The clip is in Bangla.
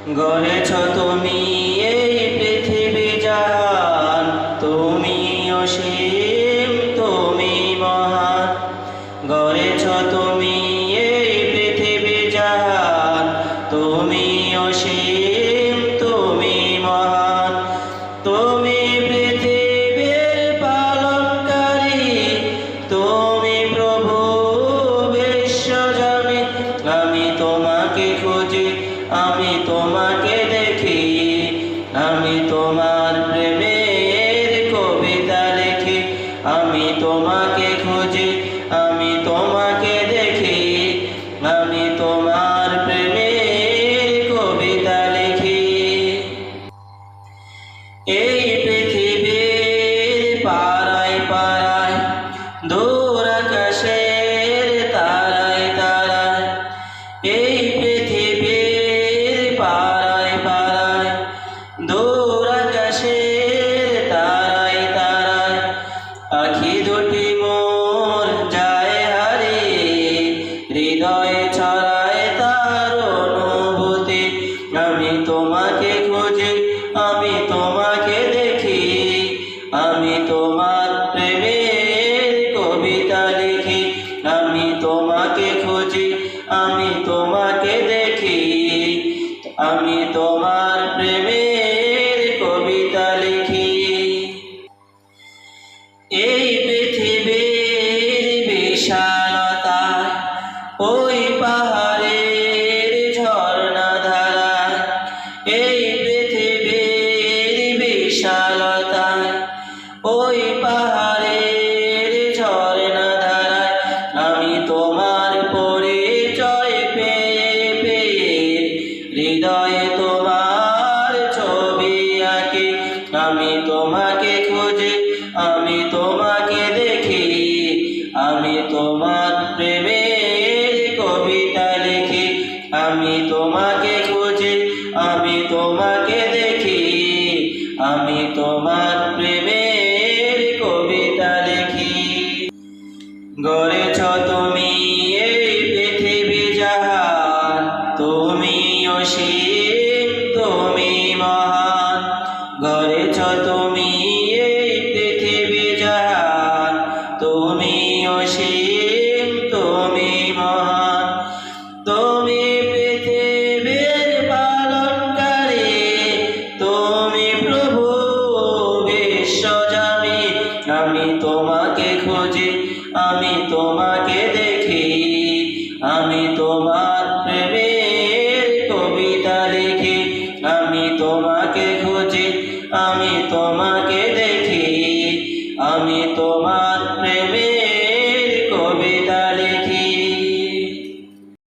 গড়েছ তুমি এই পৃথিবী জাহান, তুমি অসীম, তুমি মহান। গড়েছ তুমি এই পৃথিবী জাহান, তুমি অসীম, তুমি মহান। তুমি পৃথিবীর পালনকারী, তুমি প্রভু বিশ্বজনী। আমি তোমাকে খুঁজি, আমি তোমাকে দেখি, আমি তোমার প্রেমের কবিতা লিখি। আমি তোমাকে খুঁজি, আমি তোমাকে দেখি, আমি তোমার প্রেমের কবিতা লিখি। এই পৃথিবীর পাড়ায় পাড়ায়, দূর আকাশের তারায় তারায়, এই পৃথিবীর পাড়ায় পাড়ায়, দূর আকাশের তারায় তারায়, আখি দুটি মোর যায় হারিয়ে, হৃদয়ে ছড়ায় তার অনুভূতি। আমি তোমাকে খুঁজি, আমি তোমাকে দেখি, আমি তোমার প্রেমের কবিতা লিখি। আমি তোমাকে খুঁজি, আমি তোমাকে দেখি, আমি তোমার প্রেমের কবিতা লিখি। এই পৃথিবীর বিশালতা, ওই পাহাড়ের ঝর্ণা ধারা, এই পৃথিবীর বিশালতা, ওই পাহাড়ের ঝর্ণা ধারা, আমি তোমার পরিচয় পেয়ে পেয়ে হৃদয়ে তোমার ছবি আঁকি। আমি তোমাকে খুঁজি, আমি তোমাকে দেখি, আমি তোমার প্রেমের কবিতা লিখি। আমি তোমাকে খুঁজি, আমি তোমাকে দেখি, আমি তোমার প্রেমের কবিতা লিখি। গড়েছ তুমি এই পৃথিবী জাহান, তুমি অসীম, তুমি মহান। গড়েছ তুমি এই পৃথিবী জাহান, তুমি অসীম, তুমি মহান। তুমি পৃথিবীর পালনকারী, তুমি প্রভু বিশ্বজনী। আমি তোমাকে খুঁজি, আমি তোমাকে দেখি, আমি তোমার প্রেমের কবিতা লিখি। আমি তোমাকে খুঁজি, আমি তোমাকে দেখি, আমি তোমার প্রেমের কবিতা লিখি।